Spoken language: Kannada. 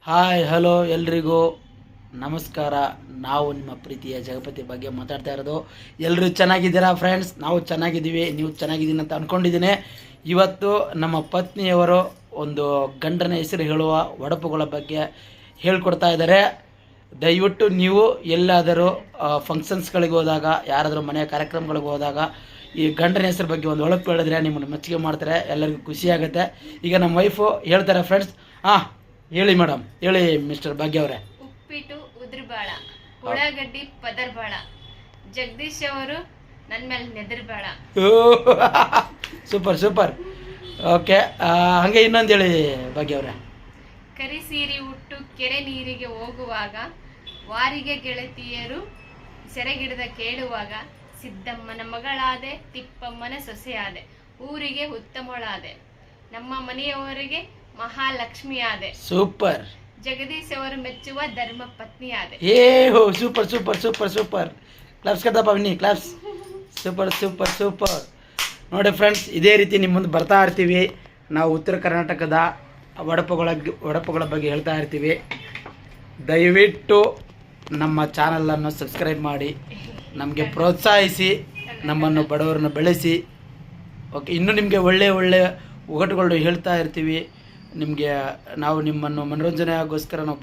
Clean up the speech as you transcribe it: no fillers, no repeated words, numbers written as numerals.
ಹಾಯ್ ಹಲೋ ಎಲ್ರಿಗೂ ನಮಸ್ಕಾರ. ನಾವು ನಿಮ್ಮ ಪ್ರೀತಿಯ ಜಗಪತಿ ಬಗ್ಗೆ ಮಾತಾಡ್ತಾ ಇರೋದು. ಎಲ್ಲರೂ ಚೆನ್ನಾಗಿದ್ದೀರಾ ಫ್ರೆಂಡ್ಸ್? ನಾವು ಚೆನ್ನಾಗಿದ್ದೀವಿ, ನೀವು ಚೆನ್ನಾಗಿದ್ದೀನಿ ಅಂತ ಅಂದ್ಕೊಂಡಿದ್ದೀನಿ. ಇವತ್ತು ನಮ್ಮ ಪತ್ನಿಯವರು ಒಂದು ಗಂಡನ ಹೆಸರು ಹೇಳುವ ಒಡಪುಗಳ ಬಗ್ಗೆ ಹೇಳ್ಕೊಡ್ತಾ ಇದ್ದಾರೆ. ದಯವಿಟ್ಟು ನೀವು ಎಲ್ಲಾದರೂ ಫಂಕ್ಷನ್ಸ್ಗಳಿಗೆ ಹೋದಾಗ, ಯಾರಾದರೂ ಮನೆಯ ಕಾರ್ಯಕ್ರಮಗಳಿಗೆ ಹೋದಾಗ ಈ ಗಂಡನ ಹೆಸರು ಬಗ್ಗೆ ಒಂದು ಒಳಪು ಹೇಳಿದ್ರೆ ನಿಮ್ಮನ್ನು ಮೆಚ್ಚುಗೆ ಮಾಡ್ತಾರೆ, ಎಲ್ಲರಿಗೂ ಖುಷಿಯಾಗುತ್ತೆ. ಈಗ ನಮ್ಮ ವೈಫು ಹೇಳ್ತಾರೆ ಫ್ರೆಂಡ್ಸ್. ಹೇಳಿ ಮೇಡಮ್, ಹೇಳಿ ಮಿಸ್ಟರ್ ಭಾಗ್ಯ ಅವರೇ. ಉಪ್ಪಿಟ್ಟು ಉದ್ರಬಾಳ, ಉಳ್ಳಾಗಡ್ಡಿ ಪದರ್ಬಾಳ, ಜಗದೀಶ್ ಅವರು ನನ್ನ ಮೇಲೆ ನೆದರ್ಬಾಳ. Super super. ಓಕೆ, ಹಾಗೆ ಇನ್ನೊಂದು ಹೇಳಿ ಭಾಗ್ಯ ಅವರೇ. ಕರಿ ಸೀರೆ ಉಟ್ಟು ಕೆರೆ ನೀರಿಗೆ ಹೋಗುವಾಗ, ವಾರಿಗೆ ಗೆಳತಿಯರು ಸೆರೆಗಿಡದ ಕೇಳುವಾಗ, ಸಿದ್ದಮ್ಮನ ಮಗಳಾದೆ, ತಿಪ್ಪಮ್ಮನ ಸೊಸೆಯಾದೆ, ಊರಿಗೆ ಉತ್ತಮಳಾದೆ, ನಮ್ಮ ಮನೆಯವರಿಗೆ ಮಹಾಲಕ್ಷ್ಮಿ ಆದೆ. ಸೂಪರ್. ಜಗದೀಶ್ ಅವರು ಮೆಚ್ಚುವ ಧರ್ಮ ಪತ್ನಿ ಆದೆ. ಹೋ super super super super. Claps ಕರ್ದಪ್ಪ ಬನ್ನಿ, ಕ್ಲಾಪ್ಸ್. Super super super. ನೋಡಿ ಫ್ರೆಂಡ್ಸ್, ಇದೇ ರೀತಿ ನಿಮ್ಮ ಮುಂದೆ ಬರ್ತಾ ಇರ್ತೀವಿ. ನಾವು ಉತ್ತರ ಕರ್ನಾಟಕದ ಒಡಪುಗಳ ಬಗ್ಗೆ ಹೇಳ್ತಾ ಇರ್ತೀವಿ. ದಯವಿಟ್ಟು ನಮ್ಮ ಚಾನಲನ್ನು ಸಬ್ಸ್ಕ್ರೈಬ್ ಮಾಡಿ, ನಮಗೆ ಪ್ರೋತ್ಸಾಹಿಸಿ, ನಮ್ಮನ್ನು ಬಡವರನ್ನು ಬೆಳೆಸಿ. ಓಕೆ, ಇನ್ನೂ ನಿಮಗೆ ಒಳ್ಳೆಯ ಒಗಟುಗಳು ಹೇಳ್ತಾ ಇರ್ತೀವಿ. ನಿಮಗೆ ನಾವು ನಿಮ್ಮನ್ನು ಮನೋರಂಜನೆಗೋಸ್ಕರ ನಾವು